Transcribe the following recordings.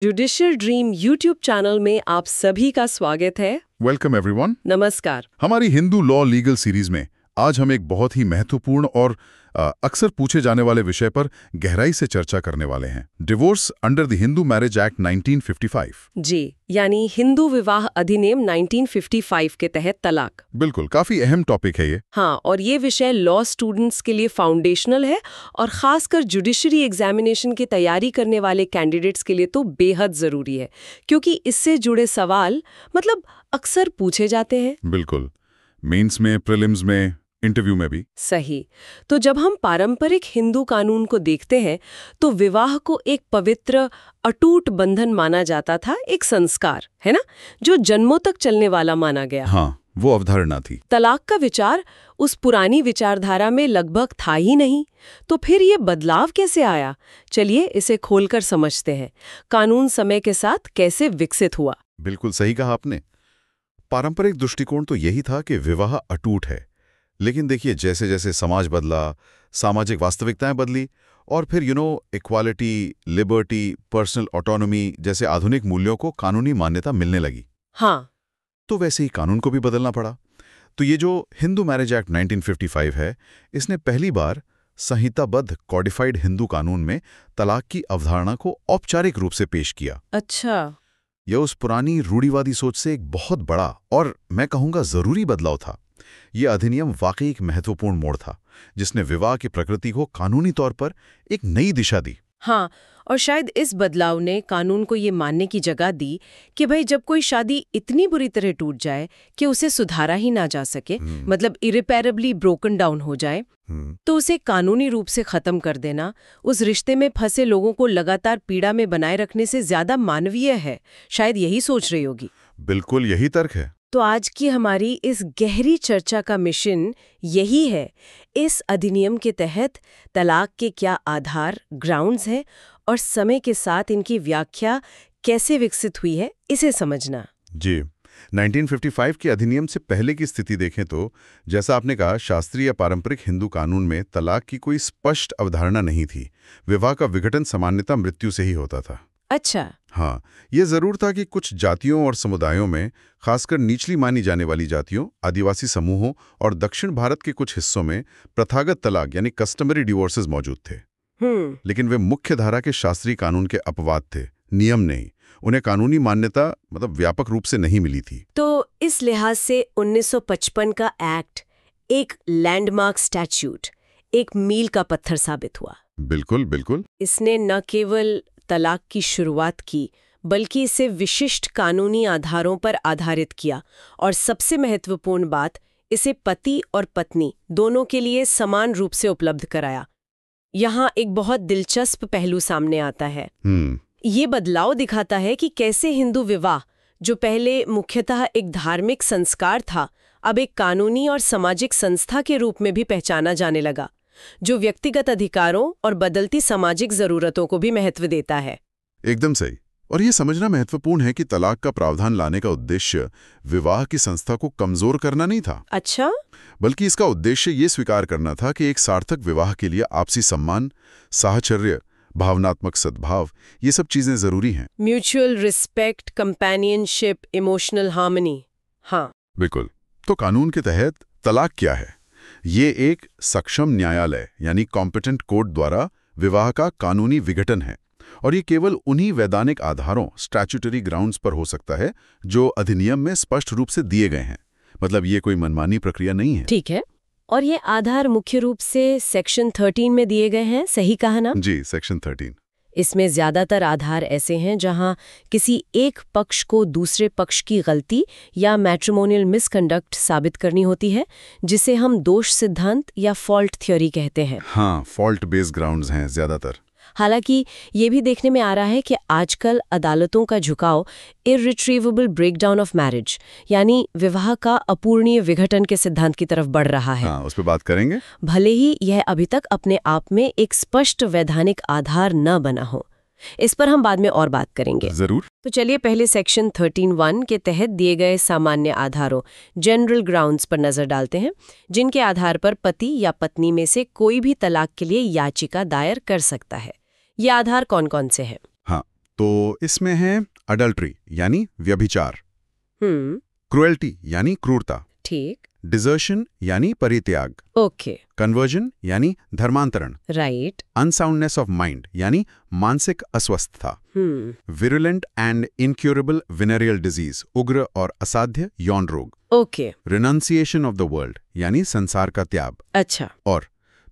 Judicial dream YouTube channel में आप सभी का स्वागत है। Welcome everyone. नमस्कार। हमारी हिंदू लॉ लीगल सीरीज में आज हम एक बहुत ही महत्वपूर्ण और अक्सर पूछे जाने वाले विषय पर गहराई से चर्चा करने वाले हैं। Divorce under the Hindu marriage act 1955। जी, यानी हिंदू विवाह अधिनियम 1955 के तहत तलाक। बिल्कुल, काफी अहम टॉपिक है ये। हाँ, और ये विषय लॉ स्टूडेंट्स के लिए फाउंडेशनल है और खासकर जुडिशरी एग्जामिनेशन की तैयारी करने वाले कैंडिडेट्स के लिए तो बेहद जरूरी है, क्योंकि इससे जुड़े सवाल अक्सर पूछे जाते हैं। बिल्कुल, मेंस में, प्रीलिम्स में, इंटरव्यू में भी। सही। तो जब हम पारंपरिक हिंदू कानून को देखते हैं तो विवाह को एक पवित्र अटूट बंधन माना जाता था, एक संस्कार है ना, जो जन्मों तक चलने वाला माना गया। हाँ, वो अवधारणा थी। तलाक का विचार उस पुरानी विचारधारा में लगभग था ही नहीं, तो फिर ये बदलाव कैसे आया? चलिए इसे खोलकर समझते हैं। कानून समय के साथ कैसे विकसित हुआ। बिल्कुल सही कहा आपने। पारंपरिक दृष्टिकोण तो यही था कि विवाह अटूट है, लेकिन देखिए जैसे जैसे समाज बदला, सामाजिक वास्तविकताएं बदली और फिर इक्वालिटी, लिबर्टी, पर्सनल ऑटोनॉमी जैसे आधुनिक मूल्यों को कानूनी मान्यता मिलने लगी। हाँ, तो वैसे ही कानून को भी बदलना पड़ा। तो ये जो हिंदू मैरिज एक्ट 1955 है, इसने पहली बार संहिताबद्ध कॉडिफाइड हिंदू कानून में तलाक की अवधारणा को औपचारिक रूप से पेश किया। अच्छा। यह उस पुरानी रूढ़िवादी सोच से एक बहुत बड़ा और मैं कहूंगा जरूरी बदलाव था। यह अधिनियम वाकई एक महत्वपूर्ण मोड़ था, जिसने विवाह की प्रकृति को कानूनी तौर पर एक नई दिशा दी। हाँ, और शायद इस बदलाव ने कानून को ये मानने की जगह दी कि भाई जब कोई शादी इतनी बुरी तरह टूट जाए कि उसे सुधारा ही ना जा सके, इरिपेरेबली ब्रोकन डाउन हो जाए, तो उसे कानूनी रूप से खत्म कर देना उस रिश्ते में फंसे लोगों को लगातार पीड़ा में बनाए रखने से ज्यादा मानवीय है। शायद यही सोच रही होगी। बिल्कुल यही तर्क है। तो आज की हमारी इस गहरी चर्चा का मिशन यही है, इस अधिनियम के तहत तलाक के क्या आधार, ग्राउंड्स हैं और समय के साथ इनकी व्याख्या कैसे विकसित हुई है, इसे समझना। जी, 1955 के अधिनियम से पहले की स्थिति देखें तो जैसा आपने कहा, शास्त्रीय या पारंपरिक हिंदू कानून में तलाक की कोई स्पष्ट अवधारणा नहीं थी। विवाह का विघटन सामान्यतः मृत्यु से ही होता था। अच्छा। हाँ, ये जरूर था कि कुछ जातियों और समुदायों में, खासकर निचली मानी जाने वाली जातियों, आदिवासी समूहों और दक्षिण भारत के कुछ हिस्सों में प्रथागत तलाक यानी कस्टमरी डिवोर्सेस मौजूद थे। लेकिन वे मुख्य धारा के शास्त्रीय कानून के अपवाद थे, नियम नहीं। उन्हें कानूनी मान्यता व्यापक रूप से नहीं मिली थी। तो इस लिहाज से 1955 का एक्ट एक लैंडमार्क स्टैट्यूट, एक मील का पत्थर साबित हुआ। बिल्कुल बिल्कुल। इसने न केवल तलाक की शुरुआत की, बल्कि इसे विशिष्ट कानूनी आधारों पर आधारित किया और सबसे महत्वपूर्ण बात, इसे पति और पत्नी दोनों के लिए समान रूप से उपलब्ध कराया। यहाँ एक बहुत दिलचस्प पहलू सामने आता है। ये बदलाव दिखाता है कि कैसे हिंदू विवाह, जो पहले मुख्यतः एक धार्मिक संस्कार था, अब एक कानूनी और सामाजिक संस्था के रूप में भी पहचाना जाने लगा, जो व्यक्तिगत अधिकारों और बदलती सामाजिक जरूरतों को भी महत्व देता है। एकदम सही। और ये समझना महत्वपूर्ण है कि तलाक का प्रावधान लाने का उद्देश्य विवाह की संस्था को कमजोर करना नहीं था। अच्छा। बल्कि इसका उद्देश्य ये स्वीकार करना था कि एक सार्थक विवाह के लिए आपसी सम्मान, साहचर्य, भावनात्मक सद्भाव, ये सब चीजें जरूरी हैं। Mutual respect, companionship, emotional harmony. हाँ, बिल्कुल। तो कानून के तहत तलाक क्या है? ये एक सक्षम न्यायालय यानी कॉम्पिटेंट कोर्ट द्वारा विवाह का कानूनी विघटन है, और ये केवल उन्हीं वैधानिक आधारों, स्टैट्यूटरी ग्राउंड्स पर हो सकता है जो अधिनियम में स्पष्ट रूप से दिए गए हैं। ये कोई मनमानी प्रक्रिया नहीं है। ठीक है। और ये आधार मुख्य रूप से सेक्शन 13 में दिए गए हैं, सही कहा ना? जी, सेक्शन 13। इसमें ज्यादातर आधार ऐसे हैं जहां किसी एक पक्ष को दूसरे पक्ष की गलती या मैट्रिमोनियल मिसकंडक्ट साबित करनी होती है, जिसे हम दोष सिद्धांत या फॉल्ट थ्योरी कहते हैं। हाँ, फॉल्ट बेस्ड ग्राउंड्स हैं ज्यादातर। हालांकि ये भी देखने में आ रहा है कि आजकल अदालतों का झुकाव इररिट्रीवेबल ब्रेकडाउन ऑफ मैरिज यानी विवाह का अपूर्णीय विघटन के सिद्धांत की तरफ बढ़ रहा है। हाँ, उस पर बात करेंगे। भले ही यह अभी तक अपने आप में एक स्पष्ट वैधानिक आधार न बना हो, इस पर हम बाद में और बात करेंगे। जरूर। तो चलिए पहले सेक्शन 13(1) के तहत दिए गए सामान्य आधारों, जनरल ग्राउंड्स पर नजर डालते हैं, जिनके आधार पर पति या पत्नी में से कोई भी तलाक के लिए याचिका दायर कर सकता है। ये आधार कौन कौन से हैं? हाँ, तो इसमें है अडल्ट्री यानी व्यभिचार, क्रुएल्टी यानी क्रूरता, ठीक, डिजर्शन यानी परित्याग, ओके, कन्वर्जन यानी धर्मांतरण, राइट, अनसाउंडनेस ऑफ माइंड यानी मानसिक अस्वस्थता, virulent and incurable venereal disease उग्र और असाध्य यौन रोग, okay, renunciation of the world यानी संसार का त्याग, अच्छा, और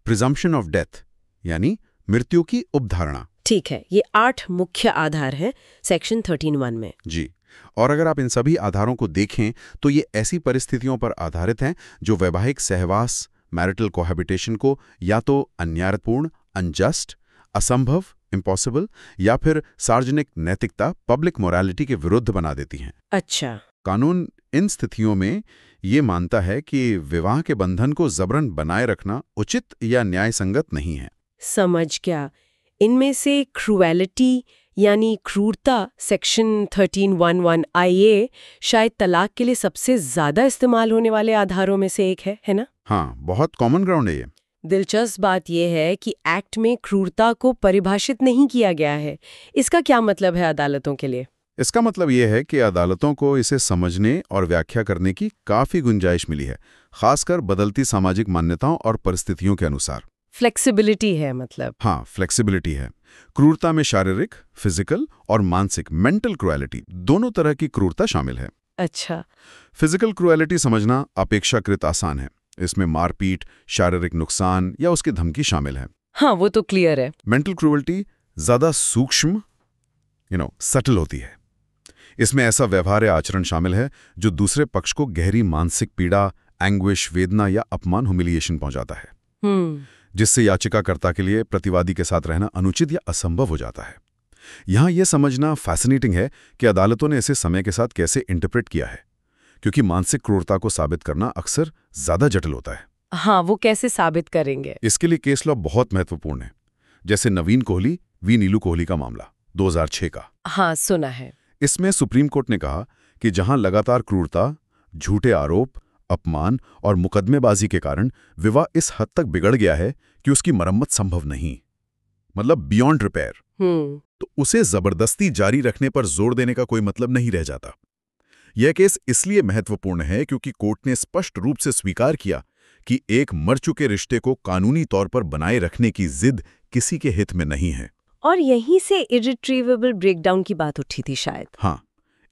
प्रिजम्पशन ऑफ डेथ यानी मृत्यु की उपधारणा। ठीक है, ये 8 मुख्य आधार हैं सेक्शन 13(1) में। जी, और अगर आप इन सभी आधारों को देखें तो ये ऐसी परिस्थितियों पर आधारित हैं जो वैवाहिक सहवास, मैरिटल कोहैबिटेशन को या तो अन्यायपूर्ण, अनजस्ट, असंभव, इम्पॉसिबल या फिर सार्वजनिक नैतिकता, पब्लिक मोरालिटी के विरुद्ध बना देती हैं। अच्छा, कानून इन स्थितियों में ये मानता है कि विवाह के बंधन को जबरन बनाए रखना उचित या न्यायसंगत नहीं है। समझ गया। इनमें से क्रूएलिटी यानी क्रूरता सेक्शन 13(1) IA शायद तलाक के लिए सबसे ज्यादा इस्तेमाल होने वाले आधारों में से एक है ना? हाँ, बहुत कॉमन ग्राउंड है ये। दिलचस्प बात यह है कि एक्ट में क्रूरता को परिभाषित नहीं किया गया है। इसका क्या मतलब है अदालतों के लिए? इसका मतलब ये है कि अदालतों को इसे समझने और व्याख्या करने की काफी गुंजाइश मिली है, खासकर बदलती सामाजिक मान्यताओं और परिस्थितियों के अनुसार। फ्लेक्सिबिलिटी है मतलब? हाँ, फ्लेक्सिबिलिटी है। क्रूरता में शारीरिक, फिजिकल और मानसिक, मेंटल क्रूएलिटी, दोनों तरह की क्रूरता शामिल है। अच्छा, फिजिकल क्रूएलिटी समझना अपेक्षाकृत आसान है। इसमें मारपीट, शारीरिक नुकसान या उसकी धमकी शामिल है। हाँ, वो तो क्लियर है। मेंटल क्रूएलिटी ज्यादा सूक्ष्म, सटल होती है। इसमें ऐसा व्यवहार या आचरण शामिल है जो दूसरे पक्ष को गहरी मानसिक पीड़ा, एंग्विश, वेदना या अपमान, ह्यूमिलिएशन पहुंचाता है, जिससे याचिकाकर्ता के लिए प्रतिवादी के साथ रहना अनुचित या असंभव हो जाता है। यहां यह समझना फैसिनेटिंग है कि अदालतों ने इसे समय के साथ कैसे इंटरप्रेट किया है, क्योंकि मानसिक क्रूरता को साबित करना अक्सर ज्यादा जटिल होता है। हाँ, वो कैसे साबित करेंगे? इसके लिए केस लॉ बहुत महत्वपूर्ण है, जैसे नवीन कोहली वी नीलू कोहली का मामला 2006 का। हाँ, सुना है। इसमें सुप्रीम कोर्ट ने कहा कि जहां लगातार क्रूरता, झूठे आरोप, अपमान और मुकदमेबाजी के कारण विवाह इस हद तक बिगड़ गया है कि उसकी मरम्मत संभव नहीं, मतलब बियॉन्ड रिपेयर, तो उसे जबरदस्ती जारी रखने पर जोर देने का कोई मतलब नहीं रह जाता। यह केस इसलिए महत्वपूर्ण है क्योंकि कोर्ट ने स्पष्ट रूप से स्वीकार किया कि एक मर चुके रिश्ते को कानूनी तौर पर बनाए रखने की जिद किसी के हित में नहीं है। और यहीं से इरिट्रीवेबल ब्रेकडाउन की बात उठी थी शायद। हाँ,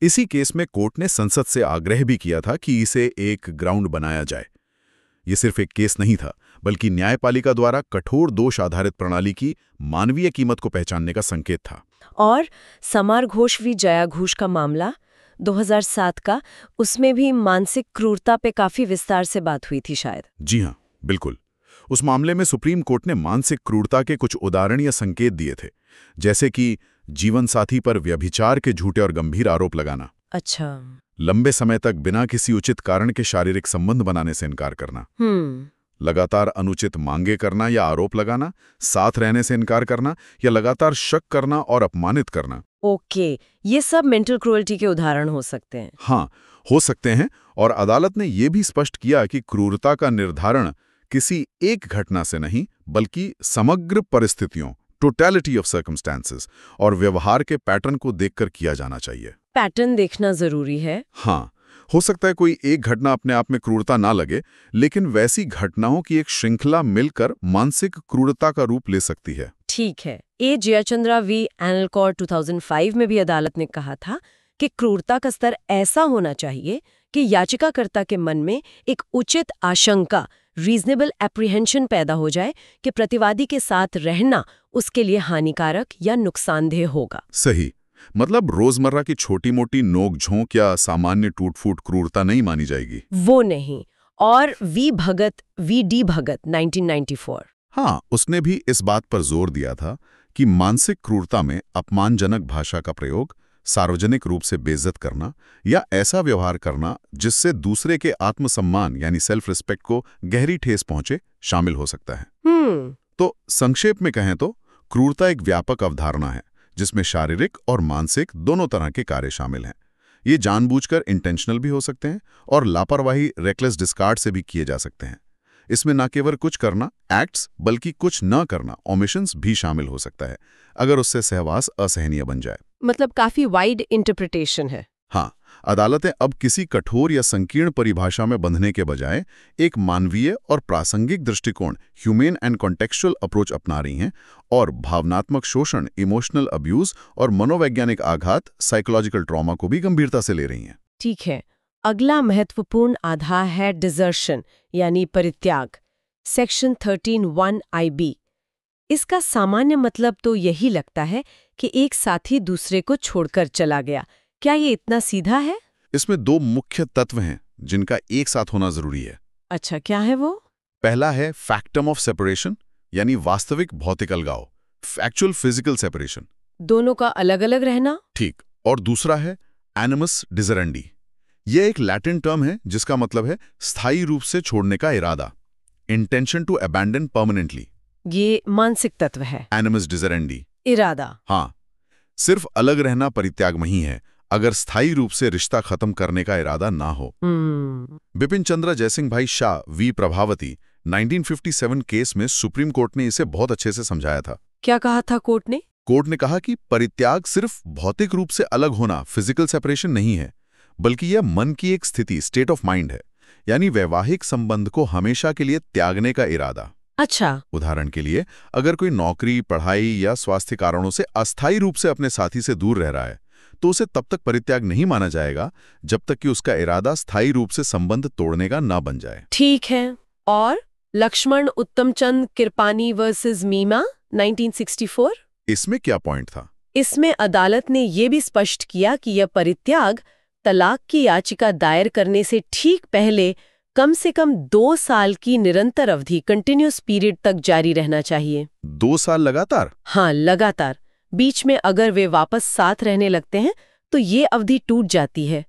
इसी केस में कोर्ट ने संसद से आग्रह भी किया था कि इसे एक ग्राउंड बनाया जाए। ये सिर्फ एक केस नहीं था, बल्कि न्यायपालिका द्वारा कठोर दोष आधारित प्रणाली की मानवीय कीमत को पहचानने का संकेत था। और समार घोष वी जया घोष का मामला 2007 का, उसमें भी मानसिक क्रूरता पे काफी विस्तार से बात हुई थी शायद। जी हाँ, बिल्कुल। उस मामले में सुप्रीम कोर्ट ने मानसिक क्रूरता के कुछ उदाहरण या संकेत दिए थे, जैसे कि जीवन साथी पर व्यभिचार के झूठे और गंभीर आरोप लगाना। अच्छा। लंबे समय तक बिना किसी उचित कारण के शारीरिक संबंध बनाने से इनकार करना। लगातार अनुचित मांगे करना या आरोप लगाना, साथ रहने से इनकार करना या लगातार शक करना और अपमानित करना। ओके, ये सब मेंटल क्रूएल्टी के उदाहरण हो सकते हैं। हाँ, हो सकते हैं। और अदालत ने यह भी स्पष्ट किया कि क्रूरता का निर्धारण किसी एक घटना से नहीं, बल्कि समग्र परिस्थितियों, टोटलिटी ऑफ सर्कमस्टेंसेस और व्यवहार के पैटर्न को देखकर किया जाना चाहिए। पैटर्न देखना जरूरी है। हाँ, हो सकता है कोई एक घटना अपने आप में क्रूरता ना लगे, लेकिन वैसी घटनाओं की एक श्रृंखला मिलकर मानसिक क्रूरता का रूप ले सकती है। ठीक है। ए जयचंद्रा वी एनलकॉर 2005 में भी अदालत ने कहा था कि क्रूरता का स्तर ऐसा होना चाहिए कि याचिकाकर्ता के मन में एक उचित आशंका, रीजनेबल एप्रीहेंशन पैदा हो जाए कि प्रतिवादी के साथ रहना उसके लिए हानिकारक या नुकसानदेह होगा। सही, मतलब रोजमर्रा की छोटी मोटी नोक-झोंक या सामान्य टूट-फूट क्रूरता नहीं मानी जाएगी। वो नहीं। और वी डी भगत 1994। हाँ, उसने भी इस बात पर जोर दिया था कि मानसिक क्रूरता में अपमानजनक भाषा का प्रयोग, सार्वजनिक रूप से बेइज्जत करना या ऐसा व्यवहार करना जिससे दूसरे के आत्मसम्मान यानी सेल्फ रिस्पेक्ट को गहरी ठेस पहुंचे, शामिल हो सकता है। तो संक्षेप में कहें तो क्रूरता एक व्यापक अवधारणा है जिसमें शारीरिक और मानसिक दोनों तरह के कार्य शामिल हैं। ये जानबूझकर इंटेंशनल भी हो सकते हैं और लापरवाही, रेकलेस डिस्कार्ड से भी किए जा सकते हैं। इसमें न केवल कुछ करना एक्ट्स बल्कि कुछ न करना ओमिशंस भी शामिल हो सकता है, अगर उससे सहवास असहनीय बन जाए। मतलब काफी वाइड इंटरप्रिटेशन है। हाँ, अदालतें अब किसी कठोर या संकीर्ण परिभाषा में बंधने के बजाय एक मानवीय और प्रासंगिक दृष्टिकोण ह्यूमेन एंड कॉन्टेक्चुअल अप्रोच अपना रही हैं और भावनात्मक शोषण, इमोशनल अब्यूज और मनोवैज्ञानिक आघात, साइकोलॉजिकल ट्रॉमा को भी गंभीरता से ले रही हैं। ठीक है, अगला महत्वपूर्ण आधार है डिजर्शन यानी परित्याग, सेक्शन 13(1) IB। इसका सामान्य मतलब तो यही लगता है कि एक साथी दूसरे को छोड़कर चला गया। क्या ये इतना सीधा है? इसमें दो मुख्य तत्व हैं जिनका एक साथ होना जरूरी है। अच्छा, क्या है वो? पहला है फैक्टम ऑफ सेपरेशन, यानी वास्तविक भौतिक अलगाव, एक्चुअल फिजिकल सेपरेशन। दोनों का अलग अलग रहना। ठीक। और दूसरा है एनिमस डिजरेंडी। यह एक लैटिन टर्म है जिसका मतलब है स्थायी रूप से छोड़ने का इरादा, इंटेंशन टू अबैंडन परमानेंटली। ये मानसिक तत्व है। एनिमस डिजरेंडी इरादा। हाँ, सिर्फ अलग रहना परित्याग नहीं है अगर स्थायी रूप से रिश्ता खत्म करने का इरादा ना हो। बिपिन चंद्र जयसिंह भाई शाह वी प्रभावती 1957 केस में सुप्रीम कोर्ट ने इसे बहुत अच्छे से समझाया था। क्या कहा था कोर्ट ने? कोर्ट ने कहा कि परित्याग सिर्फ भौतिक रूप से अलग होना, फिजिकल सेपरेशन नहीं है, बल्कि यह मन की एक स्थिति, स्टेट ऑफ माइंड है, यानी वैवाहिक संबंध को हमेशा के लिए त्यागने का इरादा। अच्छा। उदाहरण के लिए, अगर कोई नौकरी, पढ़ाई या स्वास्थ्य कारणों से अस्थायी रूप से अपने साथी से दूर रह रहा है, तो उसे तब तक परित्याग नहीं माना जाएगा जब तक कि उसका इरादा स्थायी रूप से संबंध तोड़ने का ना बन जाए। ठीक है। और लक्ष्मण उत्तमचंद किरपानी वर्सेस मीमा 1964? इसमें क्या पॉइंट था? इसमें अदालत ने यह भी स्पष्ट किया कि यह परित्याग तलाक की याचिका दायर करने से ठीक पहले कम से कम 2 साल की निरंतर अवधि, कंटिन्यूअस पीरियड तक जारी रहना चाहिए। 2 साल लगातार? हाँ, लगातार। बीच में अगर वे वापस साथ रहने लगते हैं तो ये अवधि टूट जाती है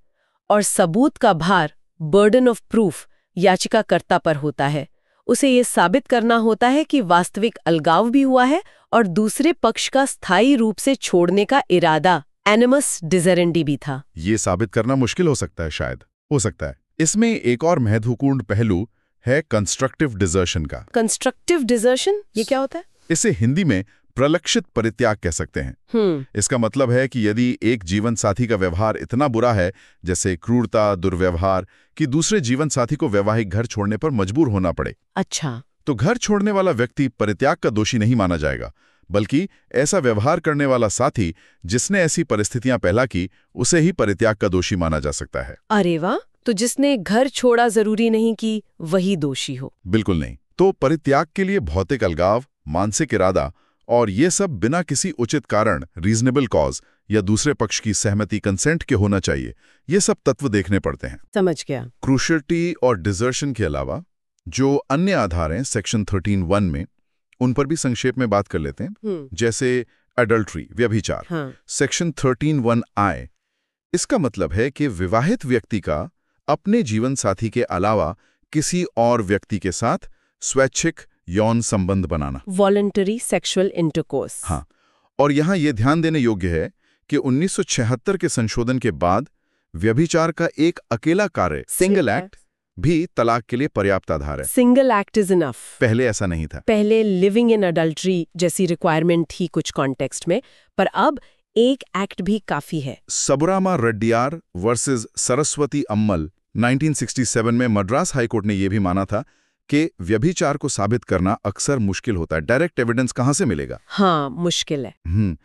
और सबूत का भार, बर्डन ऑफ प्रूफ, याचिकाकर्ता पर होता है। उसे ये साबित करना होता है कि वास्तविक अलगाव भी हुआ है और दूसरे पक्ष का स्थायी रूप से छोड़ने का इरादा, एनिमस डिजरेंडी, भी था। ये साबित करना मुश्किल हो सकता है, शायद हो सकता है। इसमें एक और महत्वपूर्ण पहलू है कंस्ट्रक्टिव डिजर्शन का। कंस्ट्रक्टिव डिजर्शन, ये क्या होता है? इसे हिंदी में प्रलक्षित परित्याग कह सकते हैं। इसका मतलब है कि यदि एक जीवन साथी का व्यवहार इतना बुरा है, जैसे क्रूरता, दुर्व्यवहार, कि दूसरे जीवन साथी को वैवाहिक घर छोड़ने पर मजबूर होना पड़े, अच्छा, तो घर छोड़ने वाला व्यक्ति परित्याग का दोषी नहीं माना जाएगा, बल्कि ऐसा व्यवहार करने वाला साथी जिसने ऐसी परिस्थितियां पैदा की, उसे ही परित्याग का दोषी माना जा सकता है। अरे वाह! तो जिसने घर छोड़ा जरूरी नहीं कि वही दोषी हो। बिल्कुल नहीं। तो परित्याग के लिए भौतिक अलगाव, मानसिक इरादा और ये सब बिना किसी उचित कारण, रीजनेबल कॉज या दूसरे पक्ष की सहमति, कंसेंट के होना चाहिए। ये सब तत्व देखने पड़ते हैं। समझ गया। क्रूशियलिटी और डिजर्शन के अलावा जो अन्य आधार हैं सेक्शन 13(1) में, उन पर भी संक्षेप में बात कर लेते हैं। जैसे एडल्ट्री, व्यभिचार। हाँ। सेक्शन 13(1)I, इसका मतलब है कि विवाहित व्यक्ति का अपने जीवन साथी के अलावा किसी और व्यक्ति के साथ स्वैच्छिक यौन संबंध बनाना, वॉलंटरी सेक्सुअल इंटरकोर्स। हाँ। और यहाँ ये ध्यान देने योग्य है कि 1976 के संशोधन के बाद व्यभिचार का एक अकेला कार्य, सिंगल एक्ट, भी तलाक के लिए पर्याप्त आधार है। Single act is enough. पहले ऐसा नहीं था। पहले लिविंग इन अडल्ट्री जैसी रिक्वायरमेंट थी कुछ कॉन्टेक्स्ट में, पर अब एक एक्ट भी काफी है। सबुरामा रेड्डियार वर्सेस सरस्वती अम्मल 1967 में मद्रास हाईकोर्ट ने यह भी माना था कि व्यभिचार को साबित करना अक्सर मुश्किल होता है। डायरेक्ट एविडेंस कहां से मिलेगा? हाँ, मुश्किल है।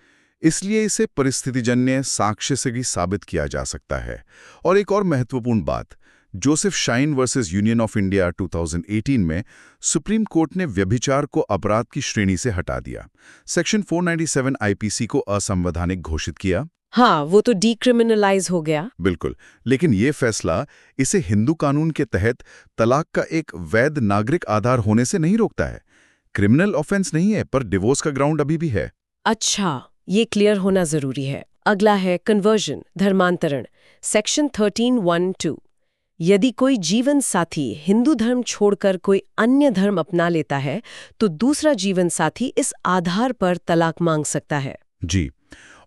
इसलिए इसे परिस्थितिजन्य साक्ष्य से भी साबित किया जा सकता है। और एक और महत्वपूर्ण बात, Joseph shine versus union of India 2018 में सुप्रीम कोर्ट ने व्यभिचार को अपराध की श्रेणी से हटा दिया। सेक्शन 497 आईपीसी को असंवैधानिक घोषित किया। हाँ, वो तो डीक्रिमिनलाइज हो गया। बिल्कुल, लेकिन ये फैसला इसे हिंदू कानून के तहत तलाक का एक वैध नागरिक आधार होने से नहीं रोकता है। क्रिमिनल ऑफेंस नहीं है, पर डिवोर्स का ग्राउंड अभी भी है। अच्छा, ये क्लियर होना जरूरी है। अगला है कन्वर्जन, धर्मांतरण, सेक्शन 13(1)(2। यदि कोई जीवन साथी हिंदू धर्म छोड़कर कोई अन्य धर्म अपना लेता है तो दूसरा जीवन साथी इस आधार पर तलाक मांग सकता है। जी,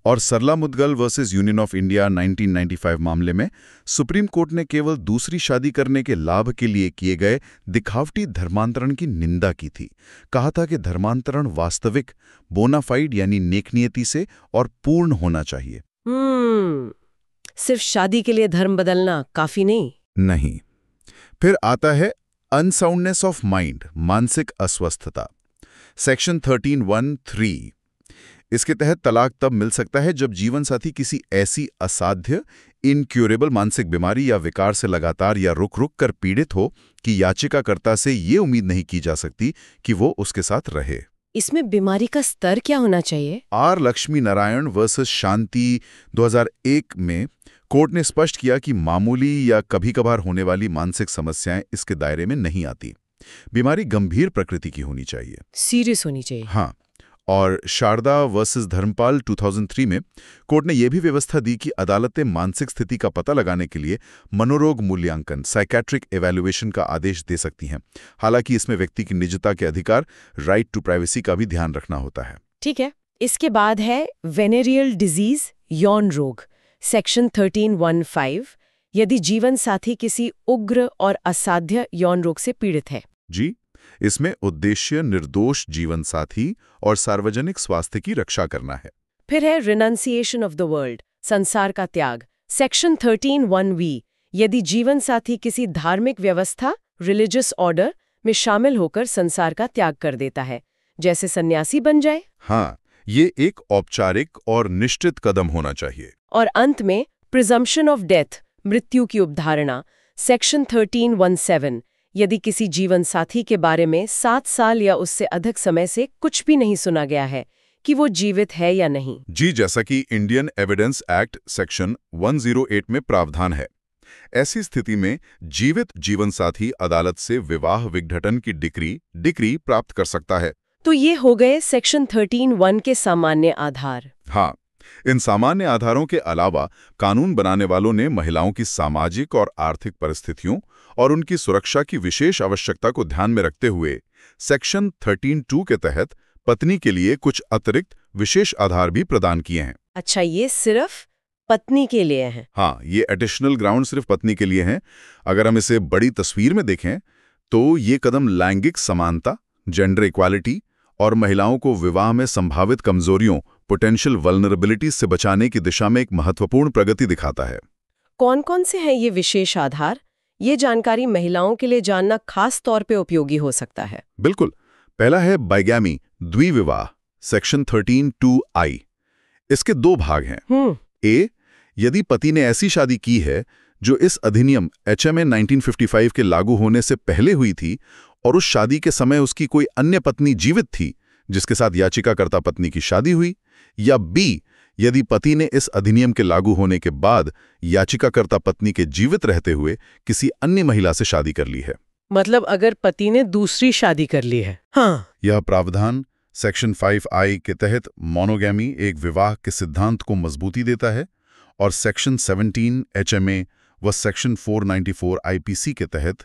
और Sarla Mudgal versus union of India 1995 मामले में सुप्रीम कोर्ट ने केवल दूसरी शादी करने के लाभ के लिए किए गए दिखावटी धर्मांतरण की निंदा की थी। कहा था कि धर्मांतरण वास्तविक, बोनाफाइड यानी नेकनियति से और पूर्ण होना चाहिए। सिर्फ शादी के लिए धर्म बदलना काफी नहीं। फिर आता है अनसाउंडनेस ऑफ माइंड, मानसिक अस्वस्थता। सेक्शन 13(1)(3) इसके तहत तलाक तब मिल सकता है जब जीवनसाथी किसी ऐसी असाध्य, इनक्यूरेबल मानसिक बीमारी या विकार से लगातार या रुक कर पीड़ित हो कि याचिकाकर्ता से ये उम्मीद नहीं की जा सकती कि वो उसके साथ रहे। इसमें बीमारी का स्तर क्या होना चाहिए? आर लक्ष्मी नारायण वर्सेस शांति 2001 में कोर्ट ने स्पष्ट किया कि मामूली या कभी-कभार होने वाली मानसिक समस्याएं इसके दायरे में नहीं आती। बीमारी गंभीर प्रकृति की होनी चाहिए, सीरियस होनी चाहिए। हाँ। और शारदा वर्सेस धर्मपाल 2003 में कोर्ट ने यह भी व्यवस्था दी कि अदालतें मानसिक स्थिति का पता लगाने के लिए मनोरोग मूल्यांकन, साइकेट्रिक एवैल्यूएशन का आदेश दे सकती हैं। हालांकि इसमें व्यक्ति की निजता के अधिकार, राइट टू प्राइवेसी का भी ध्यान रखना होता है। ठीक है। इसके बाद है वेनेरियल डिजीज, यौन रोग, सेक्शन 13(1)(5) यदि जीवन साथी किसी उग्र और असाध्य यौन रोग से पीड़ित है। जी, इसमें उद्देश्य निर्दोष जीवन साथी और सार्वजनिक स्वास्थ्य की रक्षा करना है। फिर है रिनंसिएशन ऑफ द वर्ल्ड, संसार का त्याग, सेक्शन 13(1)(v) यदि जीवन साथी किसी धार्मिक व्यवस्था, रिलीजियस ऑर्डर में शामिल होकर संसार का त्याग कर देता है, जैसे सन्यासी बन जाए। हाँ, ये एक औपचारिक और निश्चित कदम होना चाहिए। और अंत में प्रिजम्पशन ऑफ डेथ, मृत्यु की उपधारणा, सेक्शन 13(1)(7) यदि किसी जीवन साथी के बारे में 7 साल या उससे अधिक समय से कुछ भी नहीं सुना गया है कि वो जीवित है या नहीं। जी, जैसा कि इंडियन एविडेंस एक्ट सेक्शन 108 में प्रावधान है। ऐसी स्थिति में जीवित जीवन साथी अदालत से विवाह विघटन की डिक्री प्राप्त कर सकता है। तो ये हो गए सेक्शन 13(1) के सामान्य आधार। हाँ, इन सामान्य आधारों के अलावा कानून बनाने वालों ने महिलाओं की सामाजिक और आर्थिक परिस्थितियों और उनकी सुरक्षा की विशेष आवश्यकता को ध्यान में रखते हुए सेक्शन 13(2) के तहत पत्नी के लिए कुछ अतिरिक्त विशेष आधार भी प्रदान किए हैं। अच्छा, ये सिर्फ पत्नी के लिए है? हाँ, ये एडिशनल ग्राउंड सिर्फ पत्नी के लिए हैं। अगर हम इसे बड़ी तस्वीर में देखें तो ये कदम लैंगिक समानता, जेंडर इक्वालिटी और महिलाओं को विवाह में संभावित कमजोरियों, पोटेंशियल वल्नरेबिलिटीज से बचाने की दिशा में एक महत्वपूर्ण प्रगति दिखाता है। कौन-कौन से हैं ये विशेष आधार? ये जानकारी महिलाओं के लिए जानना खास तौर पे उपयोगी हो सकता है। बिल्कुल। पहला है बाइगैमी, द्विविवाह, सेक्शन 13(2)(i). इसके 2 भाग हैं। ए, यदि पति ने ऐसी शादी की है जो इस अधिनियम HMA 1955 के लागू होने से पहले हुई थी और उस शादी के समय उसकी कोई अन्य पत्नी जीवित थी जिसके साथ याचिकाकर्ता पत्नी की शादी हुई, या बी, यदि पति ने इस अधिनियम के लागू होने के बाद याचिकाकर्ता पत्नी के जीवित रहते हुए किसी अन्य महिला से शादी कर ली है। मतलब अगर पति ने दूसरी शादी कर ली है। हाँ। यह प्रावधान सेक्शन 5(i) के तहत मोनोगैमी, एक विवाह के सिद्धांत को मजबूती देता है, और सेक्शन 17 HMA व सेक्शन 494 IPC के तहत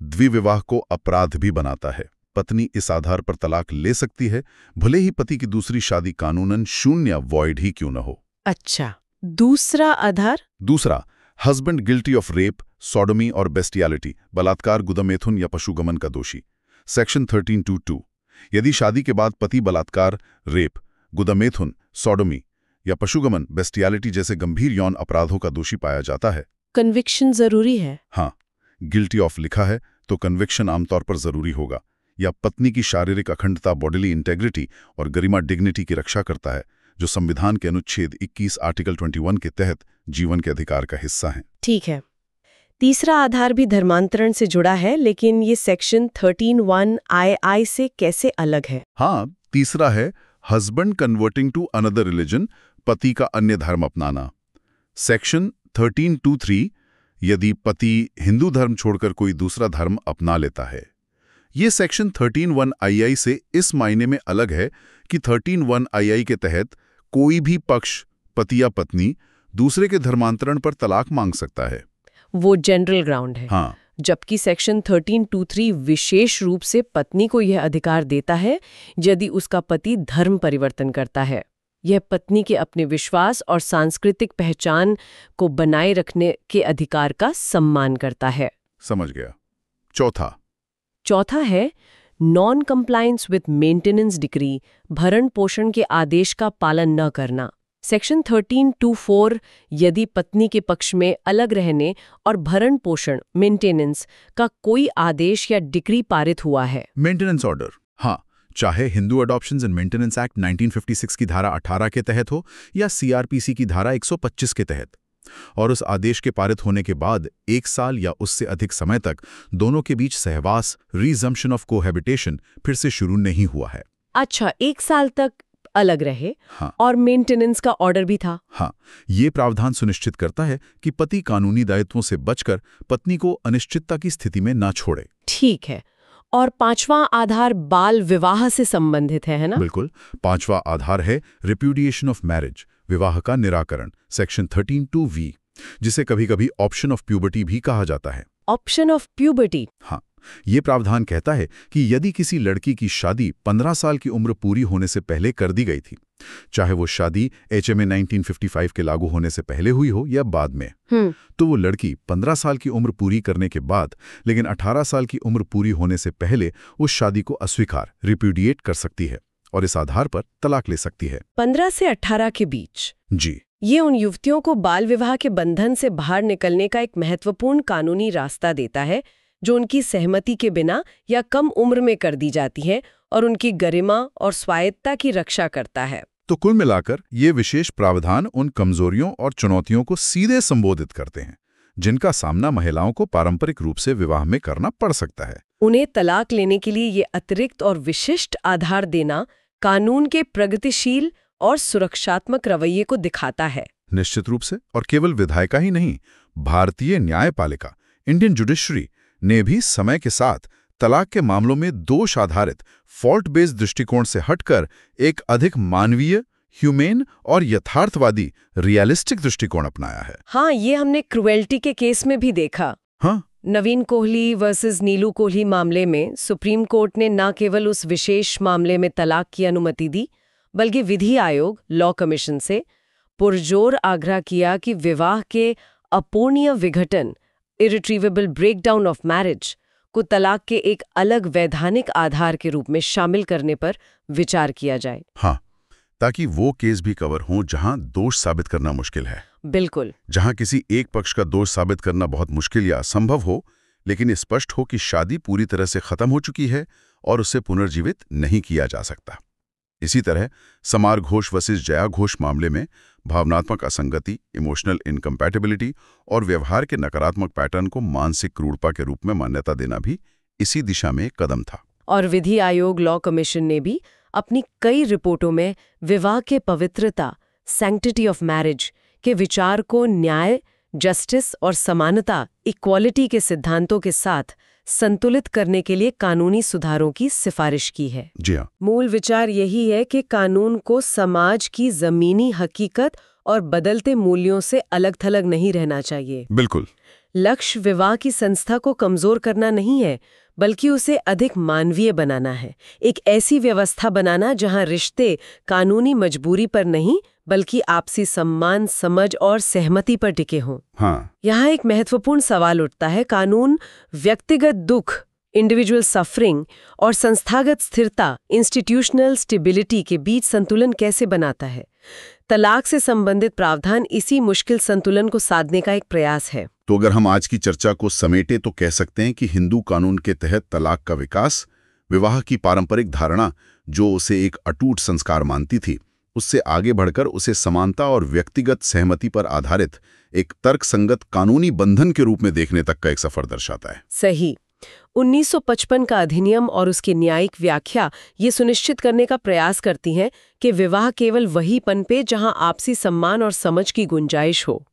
द्विविवाह को अपराध भी बनाता है। पत्नी इस आधार पर तलाक ले सकती है, भले ही पति की दूसरी शादी कानूनन शून्य या वॉइड ही क्यों न हो। अच्छा, दूसरा आधार? दूसरा, husband guilty of rape, sodomy और बेस्टियलिटी, बलात्कार, गुदमेथुन या पशुगमन का दोषी, सेक्शन 13(2)(2) यदि शादी के बाद पति बलात्कार, रेप, गुदमेथुन, सोडोमी या पशुगमन, बेस्टियलिटी जैसे गंभीर यौन अपराधों का दोषी पाया जाता है। कन्विक्शन जरूरी है? हाँ, गिल्टी ऑफ लिखा है तो कन्विक्शन आमतौर पर जरूरी होगा। या पत्नी की शारीरिक अखंडता, बॉडीली इंटेग्रिटी और गरिमा डिग्निटी की रक्षा करता है, जो संविधान के अनुच्छेद 21 आर्टिकल 21 के तहत जीवन के अधिकार का हिस्सा है। ठीक है। तीसरा आधार भी धर्मांतरण से जुड़ा है, लेकिन ये सेक्शन 13(1)(i) से कैसे अलग है? हाँ, तीसरा है husband converting to another religion, पति का अन्य धर्म अपनाना, सेक्शन 13(2)(3) यदि पति हिंदू धर्म छोड़कर कोई दूसरा धर्म अपना लेता है। ये सेक्शन 13(1)(ii) से इस मायने में अलग है कि 13(1)(ii) के तहत कोई भी पक्ष, पति या पत्नी, दूसरे के धर्मांतरण पर तलाक मांग सकता है। वो जनरल ग्राउंड है। हाँ। जबकि सेक्शन 13(2)(3) विशेष रूप से पत्नी को यह अधिकार देता है यदि उसका पति धर्म परिवर्तन करता है। यह पत्नी के अपने विश्वास और सांस्कृतिक पहचान को बनाए रखने के अधिकार का सम्मान करता है। समझ गया। चौथा है non compliance with maintenance decree, भरण पोषण के आदेश का पालन न करना। सेक्शन 13(2)(4 यदि पत्नी के पक्ष में अलग रहने और भरण पोषण मेंटेनेंस का कोई आदेश या डिक्री पारित हुआ है। मेंटेनेंस ऑर्डर, हाँ, चाहे Hindu adoptions and maintenance act 1956 की धारा 18 के तहत हो या सीआरपीसी की धारा 125 के तहत, और उस आदेश के पारित होने के बाद 1 साल या उससे अधिक समय तक दोनों के बीच सहवास रिजम्पशन ऑफ कोहैबिटेशन फिर से शुरू नहीं हुआ है। अच्छा, 1 साल तक अलग रहे। हाँ। और मेंटेनेंस का ऑर्डर भी था। हाँ, ये प्रावधान सुनिश्चित करता है कि पति कानूनी दायित्वों से बचकर पत्नी को अनिश्चितता की स्थिति में ना छोड़े। ठीक है। और 5वां आधार बाल विवाह से संबंधित है ना? बिल्कुल। 5वां आधार है रिप्यूडिएशन ऑफ मैरिज, विवाह का निराकरण, सेक्शन 13(2)(v, जिसे कभी-कभी ऑप्शन ऑफ प्यूबर्टी भी कहा जाता है। Option of puberty? हाँ, ये प्रावधान कहता है कि यदि किसी लड़की की शादी 15 साल की उम्र पूरी होने से पहले कर दी गई थी, चाहे वो शादी HMA 1955 के लागू होने से पहले हुई हो या बाद में, तो वो लड़की 15 साल की उम्र पूरी करने के बाद लेकिन 18 साल की उम्र पूरी होने से पहले उस शादी को अस्वीकार रिप्यूडिएट कर सकती है और इस आधार पर तलाक ले सकती है। 15 से 18 के बीच? जी। ये उन युवतियों को बाल विवाह के बंधन से बाहर निकलने का एक महत्वपूर्ण कानूनी रास्ता देता है, जो उनकी सहमति के बिना या कम उम्र में कर दी जाती है और उनकी गरिमा और स्वायत्तता की रक्षा करता है। तो कुल मिलाकर ये विशेष प्रावधान उन कमजोरियों और चुनौतियों को सीधे संबोधित करते हैं जिनका सामना महिलाओं को पारंपरिक रूप से विवाह में करना पड़ सकता है। उन्हें तलाक लेने के लिए ये अतिरिक्त और विशिष्ट आधार देना कानून के प्रगतिशील और सुरक्षात्मक रवैये को दिखाता है। निश्चित रूप से। और केवल विधायिका ही नहीं, भारतीय न्यायपालिका, इंडियन जुडिशरी ने भी समय के साथ तलाक के मामलों में दोष आधारित फॉल्ट बेस्ड दृष्टिकोण से हटकर एक अधिक मानवीय, ह्यूमेन और यथार्थवादी रियलिस्टिक दृष्टिकोण अपनाया है। हाँ, ये हमने क्रुएल्टी के केस में भी देखा। हाँ, नवीन कोहली वर्सेस नीलू कोहली मामले में सुप्रीम कोर्ट ने न केवल उस विशेष मामले में तलाक की अनुमति दी, बल्कि विधि आयोग लॉ कमीशन से पुरजोर आग्रह किया कि विवाह के अपूर्णीय विघटन इरिट्रीवेबल ब्रेकडाउन ऑफ मैरिज को तलाक के एक अलग वैधानिक आधार के रूप में शामिल करने पर विचार किया जाए। हाँ, ताकि वो केस भी कवर हों जहां दोष साबित करना मुश्किल है। बिल्कुल। जहां किसी एक पक्ष का दोष साबित करना बहुत मुश्किल या असंभव हो, लेकिन स्पष्ट हो कि शादी पूरी तरह से खत्म हो चुकी है और उसे पुनर्जीवित नहीं किया जा सकता। इसी तरह समार घोष वर्सेस जया घोष मामले में भावनात्मक असंगति, इमोशनल इनकम्पैटिबिलिटी और व्यवहार के नकारात्मक पैटर्न को मानसिक क्रूरता के रूप में मान्यता देना भी इसी दिशा में एक कदम था। और विधि आयोग लॉ कमीशन ने भी अपनी कई रिपोर्टों में विवाह के पवित्रता, सैंक्टिटी ऑफ मैरिज के विचार को न्याय, जस्टिस और समानता, इक्वालिटी के सिद्धांतों के साथ संतुलित करने के लिए कानूनी सुधारों की सिफारिश की है। जी हाँ। मूल विचार यही है कि कानून को समाज की जमीनी हकीकत और बदलते मूल्यों से अलग-थलग नहीं रहना चाहिए। बिल्कुल। लक्ष्य विवाह की संस्था को कमजोर करना नहीं है, बल्कि उसे अधिक मानवीय बनाना है। एक ऐसी व्यवस्था बनाना जहां रिश्ते कानूनी मजबूरी पर नहीं, बल्कि आपसी सम्मान, समझ और सहमति पर टिके हों। हाँ। यहाँ एक महत्वपूर्ण सवाल उठता है, कानून व्यक्तिगत दुख, इंडिविजुअल सफरिंग और संस्थागत स्थिरता, इंस्टीट्यूशनल स्टेबिलिटी के बीच संतुलन कैसे बनाता है? तलाक से संबंधित प्रावधान इसी मुश्किल संतुलन को साधने का एक प्रयास है। तो अगर हम आज की चर्चा को समेटे तो कह सकते हैं कि हिंदू कानून के तहत तलाक का विकास, विवाह की पारंपरिक धारणा जो उसे एक अटूट संस्कार मानती थी, उससे आगे बढ़कर उसे समानता और व्यक्तिगत सहमति पर आधारित एक तर्कसंगत कानूनी बंधन के रूप में देखने तक का एक सफर दर्शाता है। सही। 1955 का अधिनियम और उसकी न्यायिक व्याख्या ये सुनिश्चित करने का प्रयास करती हैं कि विवाह केवल वही पनपे जहां आपसी सम्मान और समझ की गुंजाइश हो।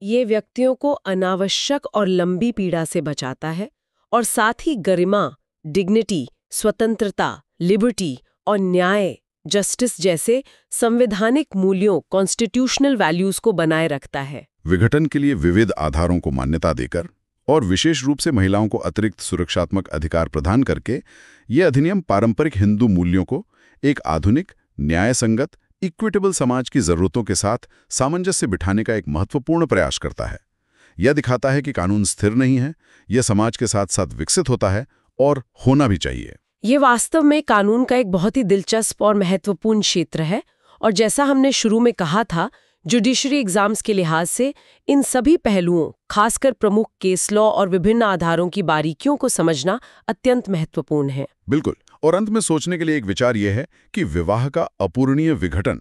ये व्यक्तियों को अनावश्यक और लंबी पीड़ा से बचाता है और साथ ही गरिमा, डिग्निटी, स्वतंत्रता, लिबर्टी और न्याय, जस्टिस जैसे संवैधानिक मूल्यों, कॉन्स्टिट्यूशनल वैल्यूज को बनाए रखता है। विघटन के लिए विविध आधारों को मान्यता देकर और विशेष रूप से महिलाओं को अतिरिक्त सुरक्षात्मक अधिकार प्रदान करके ये अधिनियम पारंपरिक हिंदू मूल्यों को एक आधुनिक, न्यायसंगत, इक्विटेबल समाज की जरूरतों के साथ सामंजस्य बिठाने का एक महत्वपूर्ण प्रयास करता है। यह दिखाता है कि कानून स्थिर नहीं है, यह समाज के साथ साथ विकसित होता है और होना भी चाहिए। ये वास्तव में कानून का एक बहुत ही दिलचस्प और महत्वपूर्ण क्षेत्र है, और जैसा हमने शुरू में कहा था, जुडिशरी एग्जाम्स के लिहाज से इन सभी पहलुओं, खासकर प्रमुख केस लॉ और विभिन्न आधारों की बारीकियों को समझना अत्यंत महत्वपूर्ण है। बिल्कुल। और अंत में सोचने के लिए एक विचार यह है कि विवाह का अपूरणीय विघटन,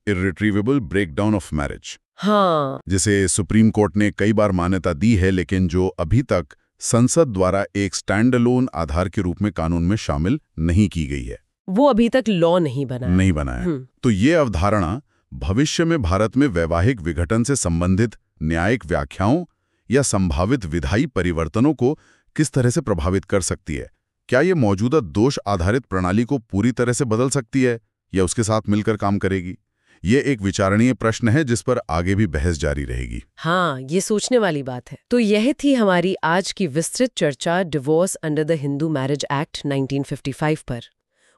इर्रिट्रीवेबल ब्रेकडाउन ऑफ मैरिज, हाँ, जिसे सुप्रीम कोर्ट ने कई बार मान्यता दी है, लेकिन जो अभी तक संसद द्वारा एक स्टैंड अलोन आधार के रूप में कानून में शामिल नहीं की गई है, वो अभी तक लॉ नहीं बना है। तो ये अवधारणा भविष्य में भारत में वैवाहिक विघटन से संबंधित न्यायिक व्याख्याओं या संभावित विधायी परिवर्तनों को किस तरह से प्रभावित कर सकती है। क्या ये मौजूदा दोष आधारित प्रणाली को पूरी तरह से बदल सकती है या उसके साथ मिलकर काम करेगी? ये एक विचारणीय प्रश्न है जिस पर आगे भी बहस जारी रहेगी। हाँ, ये सोचने वाली बात है। तो यह थी हमारी आज की विस्तृत चर्चा divorce under the Hindu marriage act 1955 पर।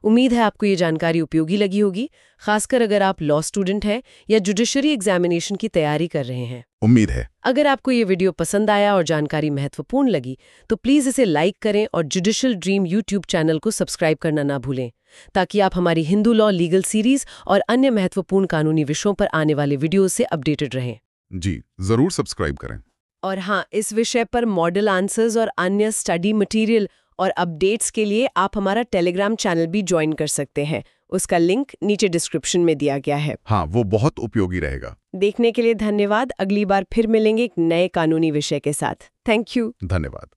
उम्मीद है आपको ये जानकारी उपयोगी लगी होगी, खासकर अगर आप लॉ स्टूडेंट हैं या जुडिशरी एग्जामिनेशन की तैयारी कर रहे हैं। उम्मीद है। अगर आपको ये वीडियो पसंद आया और जानकारी महत्वपूर्ण लगी तो प्लीज़ इसे लाइक करें और जुडिशल ड्रीम यूट्यूब चैनल को सब्सक्राइब करना ना भूलें, ताकि आप हमारी हिंदू लॉ लीगल सीरीज और अन्य महत्वपूर्ण कानूनी विषयों पर आने वाले वीडियोज से अपडेटेड रहें। जी, जरूर सब्सक्राइब करें। और हाँ, इस विषय पर मॉडल आंसर्स और अन्य स्टडी मटेरियल और अपडेट्स के लिए आप हमारा टेलीग्राम चैनल भी ज्वाइन कर सकते हैं। उसका लिंक नीचे डिस्क्रिप्शन में दिया गया है। हाँ, वो बहुत उपयोगी रहेगा। देखने के लिए धन्यवाद। अगली बार फिर मिलेंगे एक नए कानूनी विषय के साथ। Thank you. धन्यवाद।